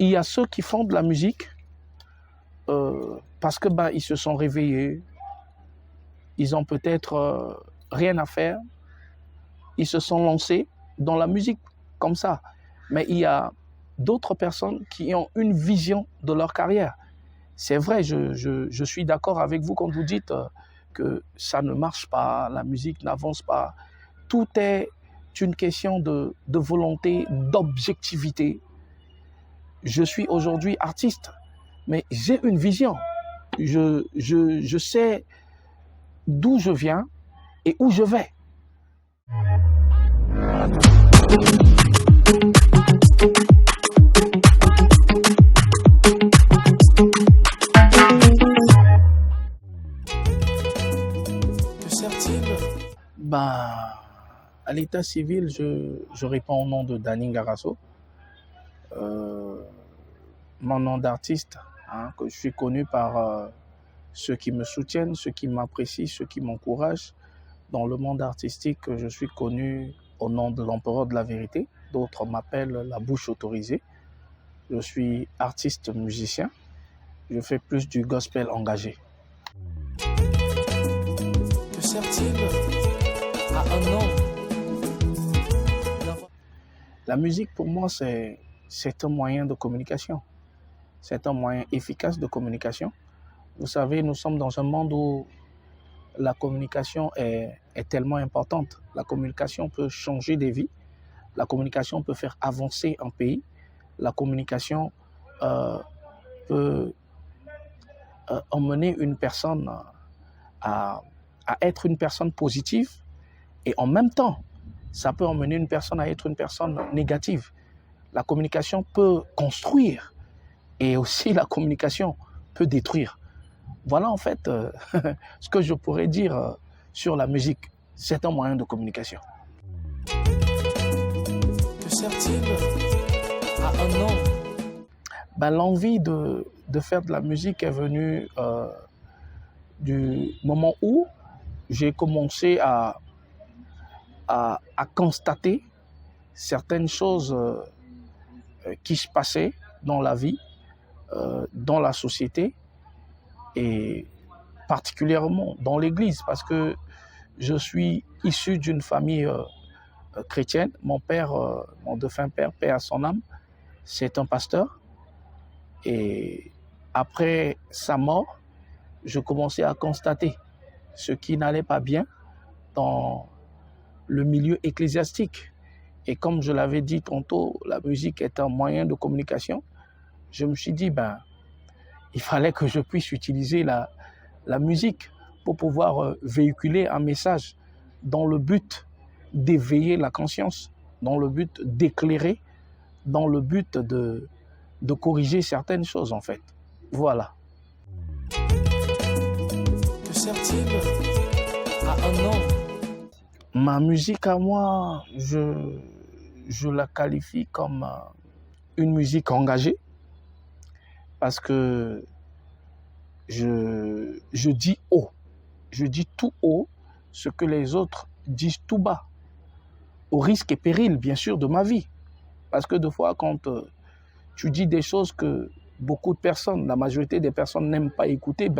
il y a ceux qui font de la musique parce que ils se sont réveillés, ils ont peut-être rien à faire, ils se sont lancés dans la musique comme ça. Mais il y a d'autres personnes qui ont une vision de leur carrière. C'est vrai, je suis d'accord avec vous quand vous dites que ça ne marche pas, la musique n'avance pas. Tout est une question de volonté, d'objectivité. Je suis aujourd'hui artiste, mais j'ai une vision. Je sais d'où je viens et où je vais. À l'état civil, je réponds au nom de Danny Ngarasso. Mon nom d'artiste, que je suis connu par ceux qui me soutiennent, ceux qui m'apprécient, ceux qui m'encouragent. Dans le monde artistique, je suis connu au nom de l'empereur de la vérité. D'autres m'appellent la bouche autorisée. Je suis artiste musicien. Je fais plus du gospel engagé. Que sert-il à un homme? La musique, pour moi, c'est un moyen de communication. C'est un moyen efficace de communication. Vous savez, nous sommes dans un monde où la communication est tellement importante. La communication peut changer des vies. La communication peut faire avancer un pays. La communication peut emmener une personne à être une personne positive. Et en même temps, ça peut emmener une personne à être une personne négative. La communication peut construire et aussi la communication peut détruire. Voilà en fait ce que je pourrais dire sur la musique. C'est un moyen de communication. Que sert-il à un homme? L'envie de faire de la musique est venue du moment où j'ai commencé à constater certaines choses qui se passaient dans la vie, dans la société et particulièrement dans l'Église, parce que je suis issu d'une famille chrétienne. Mon père, mon défunt père, paix à son âme, c'est un pasteur. Et après sa mort, je commençais à constater ce qui n'allait pas bien dans le milieu ecclésiastique. Et comme je l'avais dit tantôt, la musique est un moyen de communication. Je me suis dit, il fallait que je puisse utiliser la musique pour pouvoir véhiculer un message dans le but d'éveiller la conscience, dans le but d'éclairer, dans le but de corriger certaines choses en fait. Voilà. Que sert-il à un homme? Ma musique à moi, je la qualifie comme une musique engagée parce que je dis haut, je dis tout haut ce que les autres disent tout bas, au risque et péril bien sûr de ma vie. Parce que des fois quand tu dis des choses que beaucoup de personnes, la majorité des personnes n'aiment pas écouter,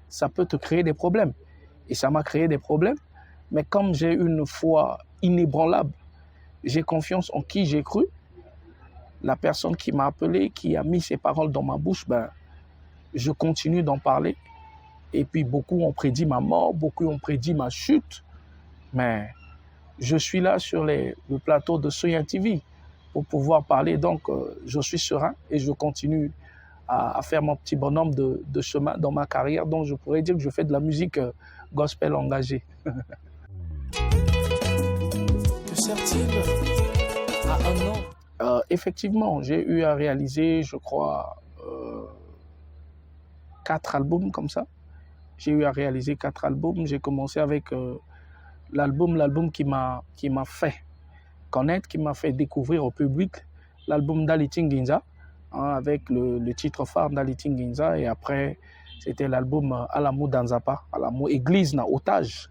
ça peut te créer des problèmes. Et ça m'a créé des problèmes. Mais comme j'ai une foi inébranlable, j'ai confiance en qui j'ai cru, la personne qui m'a appelé, qui a mis ses paroles dans ma bouche, je continue d'en parler. Et puis beaucoup ont prédit ma mort, beaucoup ont prédit ma chute. Mais je suis là sur le plateau de Soya TV pour pouvoir parler. Donc je suis serein et je continue à faire mon petit bonhomme de chemin dans ma carrière. Donc je pourrais dire que je fais de la musique gospel engagée. Que sert-il à un homme? Effectivement, j'ai eu à réaliser, je crois, 4 albums comme ça. J'ai eu à réaliser 4 albums. J'ai commencé avec l'album qui m'a fait connaître, qui m'a fait découvrir au public, l'album d'Aliting Ginza, avec le titre phare d'Aliting Ginza. Et après, c'était l'album Alamo Danzapa, Alamo Église na otage.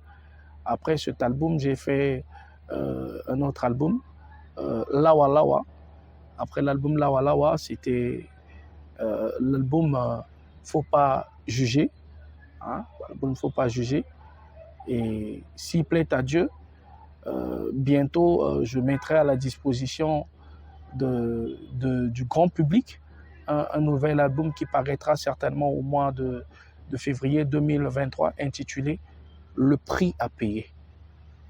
Après cet album, j'ai fait un autre album, Lawa Lawa, Après l'album Lawa Lawa, c'était l'album Faut pas juger. Hein, l'album Faut pas juger. Et s'il plaît à Dieu, bientôt, je mettrai à la disposition du grand public un nouvel album qui paraîtra certainement au mois de février 2023, intitulé Le prix à payer.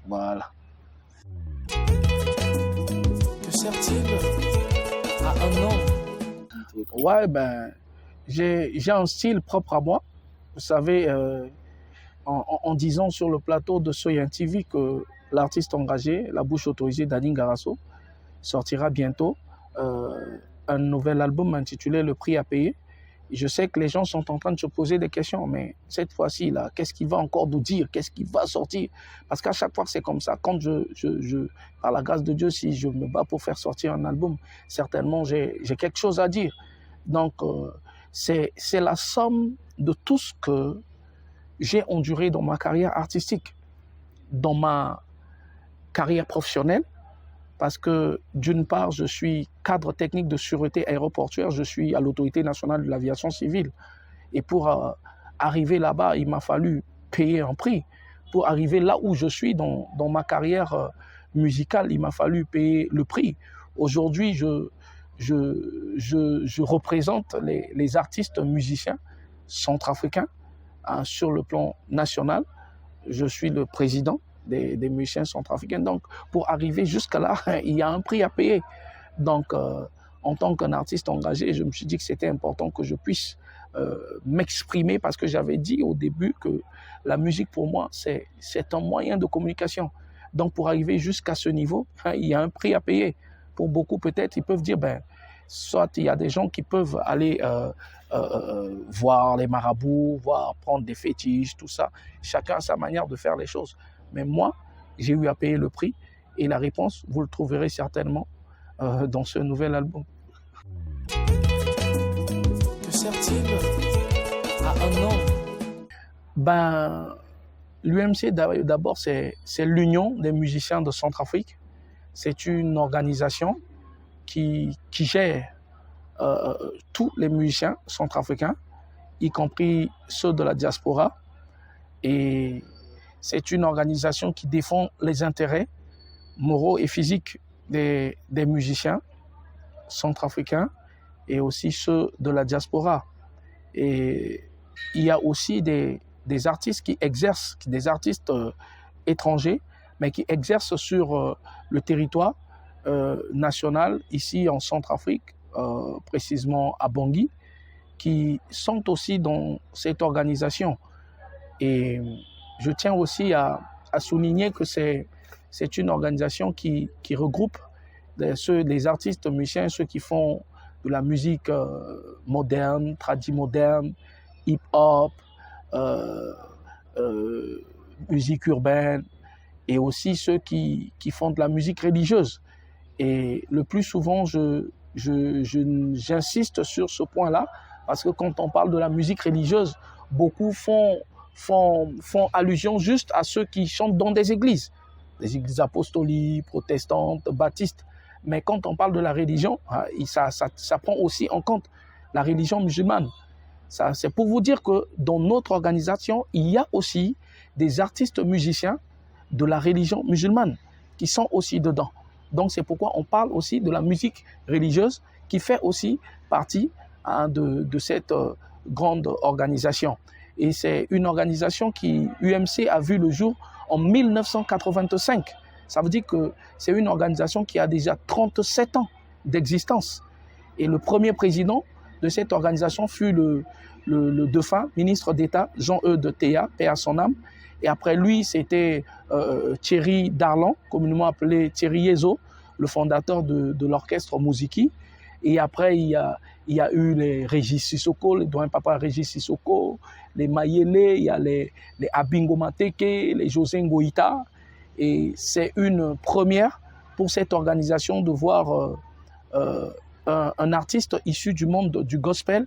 Voilà. Que sert-il à un homme? Ouais, ben, j'ai un style propre à moi. Vous savez, en disant sur le plateau de Soyan TV que l'artiste engagé, la bouche autorisée d'Aline Garasso, sortira bientôt un nouvel album intitulé Le prix à payer. Et je sais que les gens sont en train de se poser des questions, mais cette fois-ci, là, qu'est-ce qu'il va encore nous dire? Qu'est-ce qui va sortir? Parce qu'à chaque fois, c'est comme ça. Quand par la grâce de Dieu, si je me bats pour faire sortir un album, certainement, j'ai quelque chose à dire. Donc, c'est la somme de tout ce que j'ai enduré dans ma carrière artistique, dans ma carrière professionnelle, parce que d'une part, je suis cadre technique de sûreté aéroportuaire, je suis à l'autorité nationale de l'aviation civile. Et pour arriver là-bas, il m'a fallu payer un prix. Pour arriver là où je suis dans ma carrière musicale, il m'a fallu payer le prix. Aujourd'hui, je représente les artistes musiciens centrafricains sur le plan national. Je suis le président des musiciens centrafricains. Donc, pour arriver jusqu'à là, il y a un prix à payer. Donc, en tant qu'un artiste engagé, je me suis dit que c'était important que je puisse m'exprimer parce que j'avais dit au début que la musique, pour moi, c'est un moyen de communication. Donc, pour arriver jusqu'à ce niveau, il y a un prix à payer. Pour beaucoup, peut-être, ils peuvent dire, ben, soit il y a des gens qui peuvent aller voir les marabouts, prendre des fétiches, tout ça. Chacun a sa manière de faire les choses. Mais moi, j'ai eu à payer le prix et la réponse, vous le trouverez certainement dans ce nouvel album. Que sert-il à un homme? Ben, l'UMC, d'abord, c'est l'Union des musiciens de Centrafrique. C'est une organisation qui gère tous les musiciens centrafricains, y compris ceux de la diaspora. Et c'est une organisation qui défend les intérêts moraux et physiques des musiciens centrafricains et aussi ceux de la diaspora. Et il y a aussi des artistes qui exercent, des artistes étrangers, mais qui exercent sur le territoire national, ici en Centrafrique, précisément à Bangui, qui sont aussi dans cette organisation. Et je tiens aussi à souligner que c'est une organisation qui regroupe les artistes musiciens, ceux qui font de la musique moderne, tradi-moderne, hip-hop, musique urbaine, et aussi ceux qui font de la musique religieuse. Et le plus souvent, j'insiste sur ce point-là, parce que quand on parle de la musique religieuse, beaucoup font allusion juste à ceux qui chantent dans des églises apostoliques, protestantes, baptistes. Mais quand on parle de la religion, ça prend aussi en compte la religion musulmane. C'est pour vous dire que dans notre organisation, il y a aussi des artistes musiciens de la religion musulmane qui sont aussi dedans. Donc c'est pourquoi on parle aussi de la musique religieuse qui fait aussi partie de cette grande organisation. Et c'est une organisation qui, UMC, a vu le jour en 1985. Ça veut dire que c'est une organisation qui a déjà 37 ans d'existence. Et le premier président de cette organisation fut le défunt ministre d'État Jean-Eudes Théa, paix à son âme. Et après lui, c'était Thierry Darlan, communément appelé Thierry Yezo, le fondateur de l'orchestre Mouziki. Et après, il y a eu les Régis Sissoko, les doyen papa Régis Sissoko, les Mayele, il y a les Abingo Mateke, les José Ngoïta. Et c'est une première pour cette organisation de voir un artiste issu du monde du gospel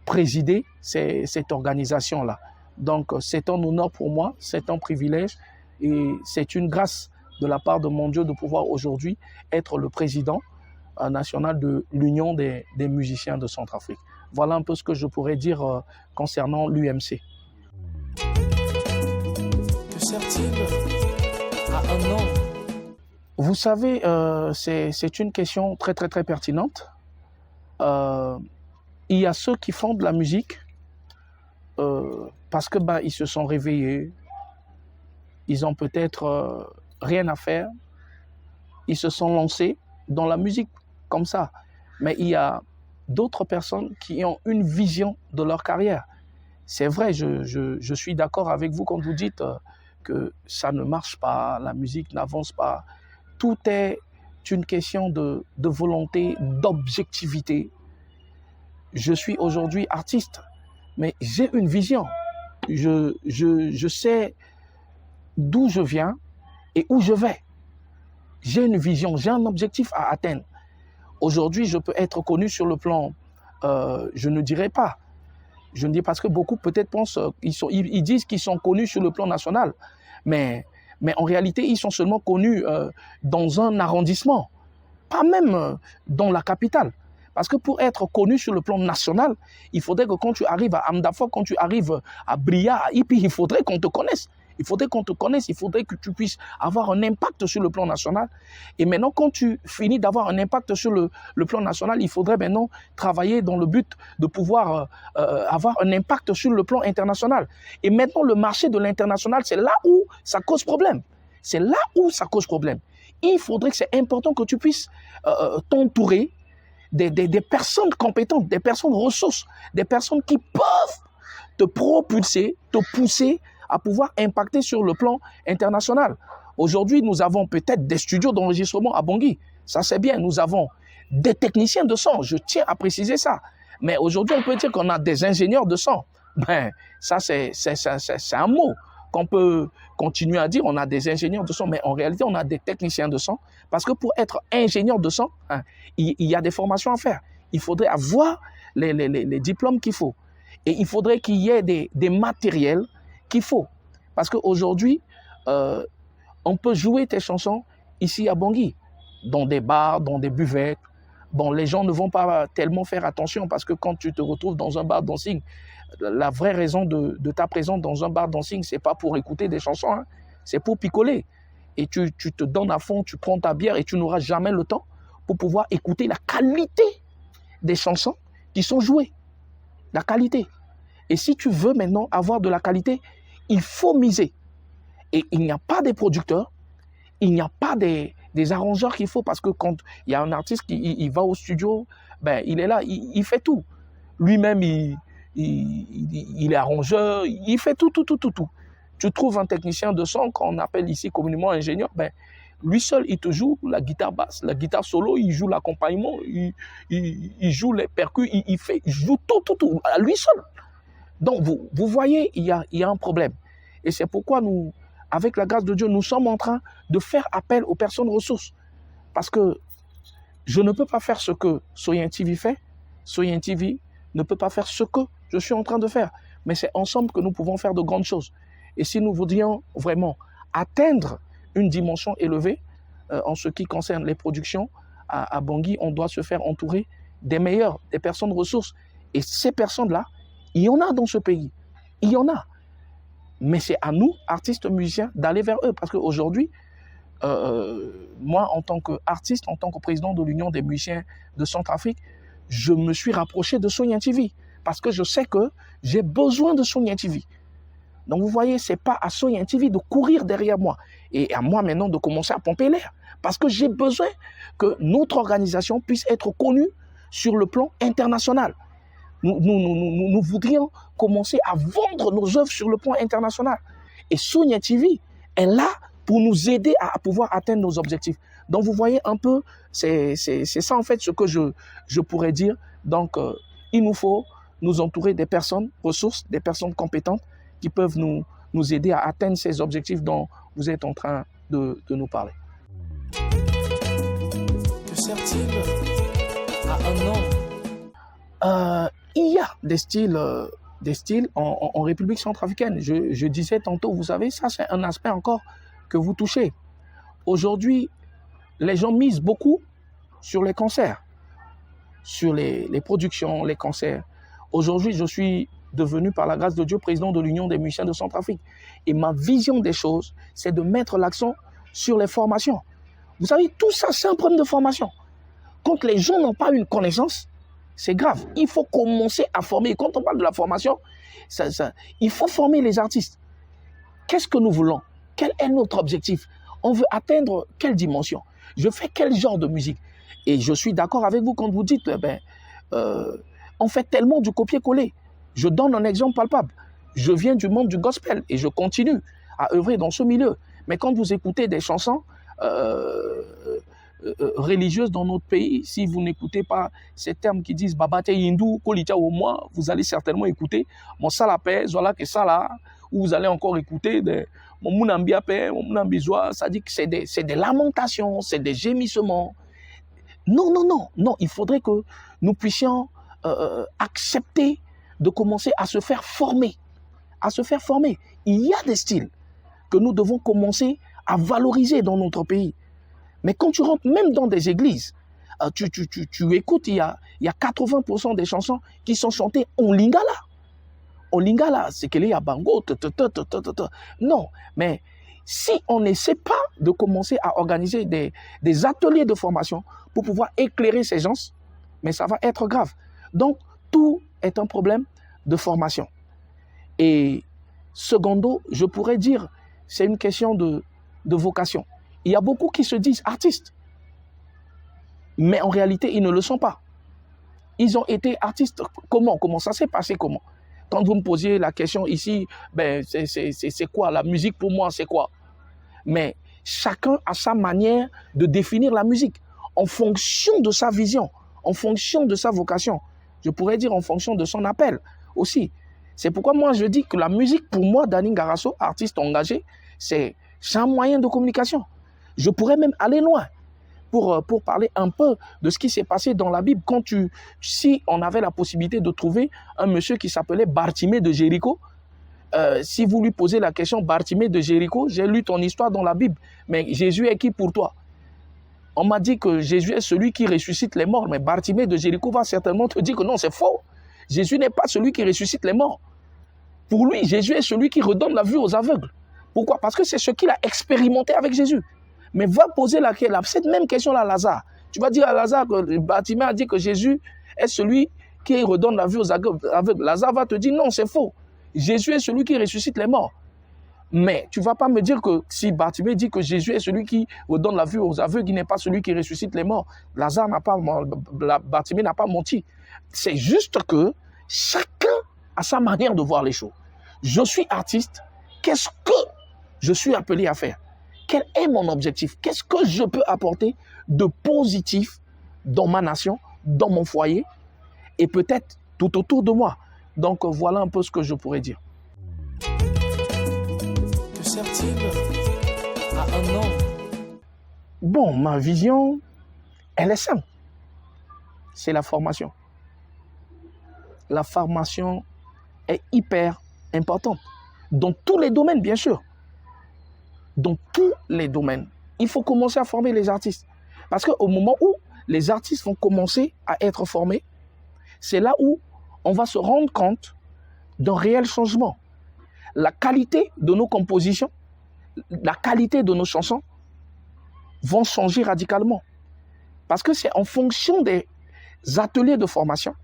présider cette organisation-là. Donc, c'est un honneur pour moi, c'est un privilège et c'est une grâce de la part de mon Dieu de pouvoir aujourd'hui être le président national de l'Union des musiciens de Centrafrique. Voilà un peu ce que je pourrais dire concernant l'UMC. Que sert-il à un homme? Vous savez, c'est une question très pertinente. Il y a ceux qui font de la musique parce que ils se sont réveillés, ils ont peut-être rien à faire, ils se sont lancés dans la musique comme ça. Mais il y a d'autres personnes qui ont une vision de leur carrière. C'est vrai, je suis d'accord avec vous quand vous dites que ça ne marche pas, la musique n'avance pas. Tout est une question de volonté, d'objectivité. Je suis aujourd'hui artiste, mais j'ai une vision. Je sais d'où je viens et où je vais. J'ai une vision, j'ai un objectif à atteindre. Aujourd'hui, je peux être connu sur le plan, je ne dirais pas. Je ne dis parce que beaucoup peut-être pensent, ils disent qu'ils sont connus sur le plan national, mais en réalité, ils sont seulement connus dans un arrondissement, pas même dans la capitale. Parce que pour être connu sur le plan national, il faudrait que quand tu arrives à Amdafo, quand tu arrives à Bria, à Ipi, il faudrait qu'on te connaisse. Il faudrait qu'on te connaisse, il faudrait que tu puisses avoir un impact sur le plan national. Et maintenant, quand tu finis d'avoir un impact sur le plan national, il faudrait maintenant travailler dans le but de pouvoir avoir un impact sur le plan international. Et maintenant, le marché de l'international, c'est là où ça cause problème. C'est là où ça cause problème. Il faudrait que c'est important que tu puisses t'entourer des personnes compétentes, des personnes ressources, des personnes qui peuvent te propulser, te pousser à pouvoir impacter sur le plan international. Aujourd'hui, nous avons peut-être des studios d'enregistrement à Bangui. Ça, c'est bien. Nous avons des techniciens de son. Je tiens à préciser ça. Mais aujourd'hui, on peut dire qu'on a des ingénieurs de son. Ça, c'est un mot qu'on peut continuer à dire. On a des ingénieurs de son, mais en réalité, on a des techniciens de son. Parce que pour être ingénieur de son, il y a des formations à faire. Il faudrait avoir les diplômes qu'il faut. Et il faudrait qu'il y ait des matériels qu'il faut. Parce qu'aujourd'hui, on peut jouer tes chansons ici à Bangui, dans des bars, dans des buvettes. Bon, les gens ne vont pas tellement faire attention parce que quand tu te retrouves dans un bar dancing, la vraie raison de ta présence dans un bar dancing, c'est pas pour écouter des chansons, hein, c'est pour picoler. Et tu te donnes à fond, tu prends ta bière et tu n'auras jamais le temps pour pouvoir écouter la qualité des chansons qui sont jouées. La qualité. Et si tu veux maintenant avoir de la qualité, il faut miser. Et il n'y a pas des producteurs, il n'y a pas des arrangeurs qu'il faut, parce que quand il y a un artiste qui il va au studio, il est là, il fait tout. Lui-même, il est arrangeur, il fait tout. Tu trouves un technicien de son qu'on appelle ici communément ingénieur, lui seul, il te joue la guitare basse, la guitare solo, il joue l'accompagnement, il joue les percus, il joue tout, à lui seul. Donc, vous voyez, il y a un problème. Et c'est pourquoi nous, avec la grâce de Dieu, nous sommes en train de faire appel aux personnes ressources. Parce que je ne peux pas faire ce que Soyen TV fait. Soyen TV ne peut pas faire ce que je suis en train de faire. Mais c'est ensemble que nous pouvons faire de grandes choses. Et si nous voudrions vraiment atteindre une dimension élevée en ce qui concerne les productions à Bangui, on doit se faire entourer des meilleurs, des personnes ressources. Et ces personnes-là, il y en a dans ce pays. Il y en a. Mais c'est à nous, artistes musiciens, d'aller vers eux. Parce qu'aujourd'hui, moi, en tant qu'artiste, en tant que président de l'Union des musiciens de Centrafrique, je me suis rapproché de Soyen TV. Parce que je sais que j'ai besoin de Soyen TV. Donc, vous voyez, ce n'est pas à Soyen TV de courir derrière moi. Et à moi maintenant de commencer à pomper l'air. Parce que j'ai besoin que notre organisation puisse être connue sur le plan international. Nous voudrions commencer à vendre nos œuvres sur le plan international. Et Soyen TV est là pour nous aider à pouvoir atteindre nos objectifs. Donc, vous voyez un peu, c'est ça en fait ce que je pourrais dire. Donc, il nous faut nous entourer des personnes ressources, des personnes compétentes qui peuvent nous aider à atteindre ces objectifs dont vous êtes en train de nous parler. Que sert-il à un homme? Il y a des styles en République centrafricaine. Je disais tantôt, vous savez, ça c'est un aspect encore que vous touchez. Aujourd'hui, les gens misent beaucoup sur les concerts, sur les productions, les concerts. Aujourd'hui, je suis devenu, par la grâce de Dieu, président de l'Union des musiciens de Centrafrique. Et ma vision des choses, c'est de mettre l'accent sur les formations. Vous savez, tout ça, c'est un problème de formation. Quand les gens n'ont pas une connaissance, c'est grave. Il faut commencer à former. Et quand on parle de la formation, il faut former les artistes. Qu'est-ce que nous voulons? Quel est notre objectif? On veut atteindre quelle dimension? Je fais quel genre de musique? Et je suis d'accord avec vous quand vous dites, on fait tellement du copier-coller. Je donne un exemple palpable. Je viens du monde du gospel et je continue à œuvrer dans ce milieu. Mais quand vous écoutez des chansons religieuses dans notre pays, si vous n'écoutez pas ces termes qui disent Babate Hindu, Kolita au moins, vous allez certainement écouter Mon Salapé, Zola Kesala, ou vous allez encore écouter Mon Mounambiapé, Mon Mounambizoa. Ça dit que c'est des lamentations, c'est des gémissements. Non, non, non, non. Il faudrait que nous puissions accepter de commencer à se faire former. À se faire former. Il y a des styles que nous devons commencer à valoriser dans notre pays. Mais quand tu rentres même dans des églises, tu écoutes, il y a 80% des chansons qui sont chantées en lingala. En lingala, c'est qu'il y a bango, non. Mais si on n'essaie pas de commencer à organiser des ateliers de formation pour pouvoir éclairer ces gens, mais ça va être grave. Donc, tout est un problème de formation. Et secondo, je pourrais dire, c'est une question de vocation. Il y a beaucoup qui se disent artistes, mais en réalité, ils ne le sont pas. Ils ont été artistes. Comment ça s'est passé comment? Quand vous me posiez la question ici, c'est quoi la musique pour moi, c'est quoi? Mais chacun a sa manière de définir la musique en fonction de sa vision, en fonction de sa vocation. Je pourrais dire en fonction de son appel aussi. C'est pourquoi moi je dis que la musique, pour moi, Dani Ngarasso, artiste engagé, c'est un moyen de communication. Je pourrais même aller loin pour parler un peu de ce qui s'est passé dans la Bible. Si on avait la possibilité de trouver un monsieur qui s'appelait Bartimée de Jéricho, si vous lui posez la question, Bartimée de Jéricho, j'ai lu ton histoire dans la Bible, mais Jésus est qui pour toi? On m'a dit que Jésus est celui qui ressuscite les morts, mais Bartimée de Jéricho va certainement te dire que non, c'est faux. Jésus n'est pas celui qui ressuscite les morts. Pour lui, Jésus est celui qui redonne la vue aux aveugles. Pourquoi? Parce que c'est ce qu'il a expérimenté avec Jésus. Mais va poser cette même question-là à Lazare. Tu vas dire à Lazare que Bartimée a dit que Jésus est celui qui redonne la vue aux aveugles. Lazare va te dire non, c'est faux. Jésus est celui qui ressuscite les morts. Mais tu ne vas pas me dire que si Bartimée dit que Jésus est celui qui redonne la vue aux aveugles, il n'est pas celui qui ressuscite les morts. Bartimée n'a pas menti. C'est juste que chacun a sa manière de voir les choses. Je suis artiste. Qu'est-ce que je suis appelé à faire? Quel est mon objectif? Qu'est-ce que je peux apporter de positif dans ma nation, dans mon foyer et peut-être tout autour de moi? Donc voilà un peu ce que je pourrais dire. Que sert-il à un homme? Bon, ma vision, elle est simple. C'est la formation. La formation est hyper importante. Dans tous les domaines, bien sûr. Dans tous les domaines. Il faut commencer à former les artistes. Parce qu'au moment où les artistes vont commencer à être formés, c'est là où on va se rendre compte d'un réel changement. La qualité de nos compositions, la qualité de nos chansons vont changer radicalement. Parce que c'est en fonction des ateliers de formation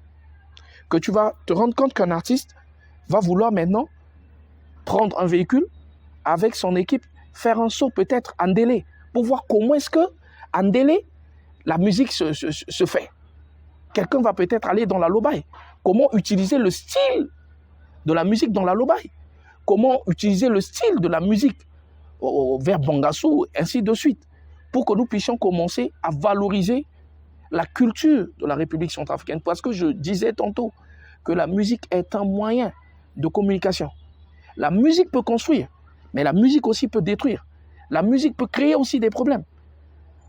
que tu vas te rendre compte qu'un artiste va vouloir maintenant prendre un véhicule avec son équipe, faire un saut peut-être en délai pour voir comment est-ce que en délai la musique se fait. Quelqu'un va peut-être aller dans la lobaye. Comment utiliser le style de la musique dans la lobaye? Comment utiliser le style de la musique vers Bangassou, ainsi de suite, pour que nous puissions commencer à valoriser la culture de la République centrafricaine. Parce que je disais tantôt que la musique est un moyen de communication. La musique peut construire, mais la musique aussi peut détruire. La musique peut créer aussi des problèmes.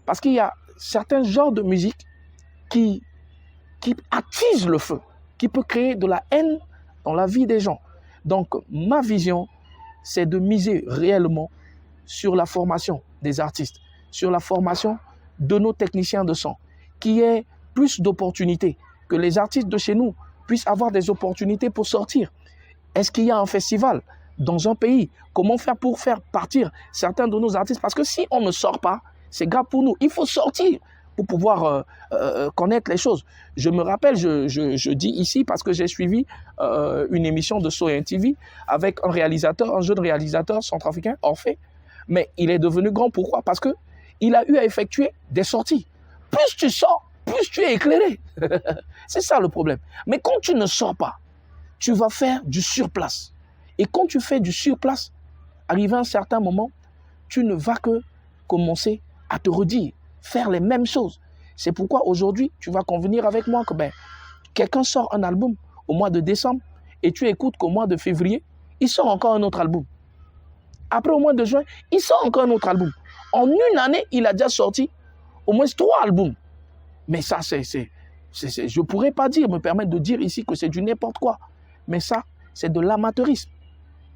Parce qu'il y a certains genres de musique qui attisent le feu, qui peut créer de la haine dans la vie des gens. Donc, ma vision, c'est de miser réellement sur la formation des artistes, sur la formation de nos techniciens de son. qu'il y ait plus d'opportunités, que les artistes de chez nous puissent avoir des opportunités pour sortir. Est-ce qu'il y a un festival dans un pays? Comment faire pour faire partir certains de nos artistes? Parce que si on ne sort pas, c'est grave pour nous. Il faut sortir pour pouvoir connaître les choses. Je me rappelle, je dis ici parce que j'ai suivi une émission de Soyen TV avec un réalisateur, un jeune réalisateur centrafricain, Orphée. Mais il est devenu grand. Pourquoi? Parce qu'il a eu à effectuer des sorties. Plus tu sors, plus tu es éclairé. C'est ça le problème. Mais quand tu ne sors pas, tu vas faire du surplace. Et quand tu fais du surplace, arrivé à un certain moment, tu ne vas que commencer à te redire, faire les mêmes choses. C'est pourquoi aujourd'hui, tu vas convenir avec moi que quelqu'un sort un album au mois de décembre et tu écoutes qu'au mois de février, il sort encore un autre album. Après, au mois de juin, il sort encore un autre album. En une année, il a déjà sorti au moins 3 albums. Mais ça, je ne pourrais pas me permettre de dire ici que c'est du n'importe quoi. Mais ça, c'est de l'amateurisme.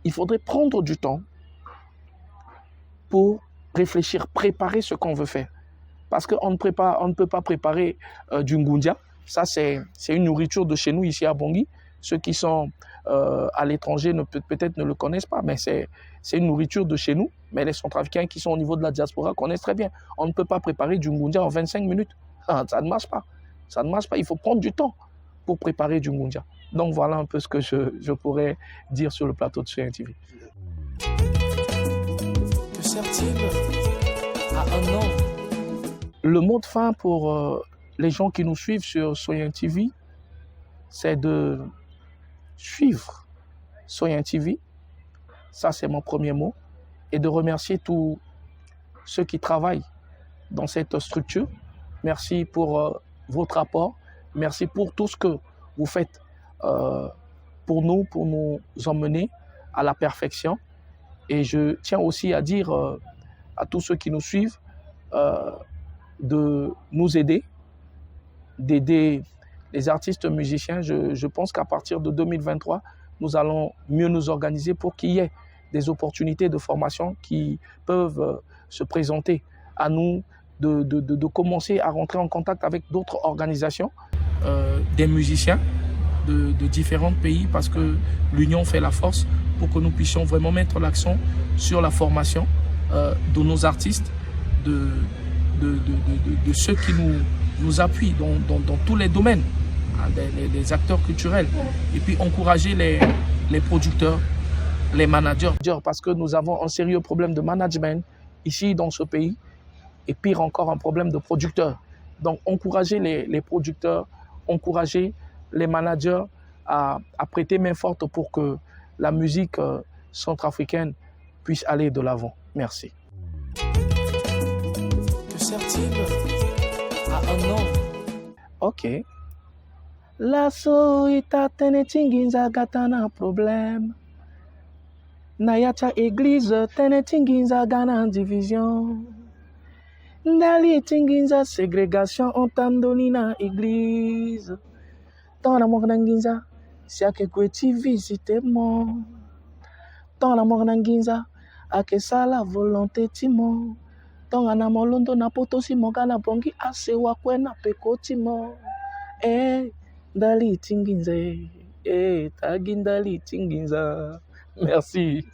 Il faudrait prendre du temps pour réfléchir, préparer ce qu'on veut faire. Parce qu'on ne peut pas préparer du ngundia. Ça, c'est une nourriture de chez nous, ici à Bangui. Ceux qui sont à l'étranger peut-être ne le connaissent pas, mais c'est une nourriture de chez nous. Mais les Centrafricains qui sont au niveau de la diaspora connaissent très bien. On ne peut pas préparer du ngundia en 25 minutes. Ça ne marche pas. Ça ne marche pas. Il faut prendre du temps pour préparer du ngundia. Donc voilà un peu ce que je pourrais dire sur le plateau de Soyen TV. Que sert-il à un homme? Le mot de fin pour les gens qui nous suivent sur Soyen TV, c'est de suivre Soyen TV. Ça, c'est mon premier mot. Et de remercier tous ceux qui travaillent dans cette structure. Merci pour votre apport. Merci pour tout ce que vous faites pour nous emmener à la perfection. Et je tiens aussi à dire à tous ceux qui nous suivent de nous aider, d'aider les artistes musiciens. Je pense qu'à partir de 2023, nous allons mieux nous organiser pour qu'il y ait des opportunités de formation qui peuvent se présenter à nous, de commencer à rentrer en contact avec d'autres organisations, des musiciens de différents pays, parce que l'union fait la force, pour que nous puissions vraiment mettre l'accent sur la formation de nos artistes, de ceux qui nous appuient dans tous les domaines, des acteurs culturels, et puis encourager les producteurs, les managers, parce que nous avons un sérieux problème de management ici dans ce pays, et pire encore un problème de producteurs. Donc encourager les producteurs, encourager les managers à prêter main forte pour que la musique centrafricaine puisse aller de l'avant. Merci. Que sert-il à un homme? Ok. La soita tene tinginza gatana problème. Nayacha église tene tinginza gana division. Ndali tinginza ségrégation ontandonina église. Dans la mort d'Anginza, si à quelque tu visites moi. Dans la mort d'Anginza, à que ça la volonté timo. Dans la mort londo na poto si mogana bongi ase wakwe na peko timo. Dali tinginza, tagindali tinginza. Merci.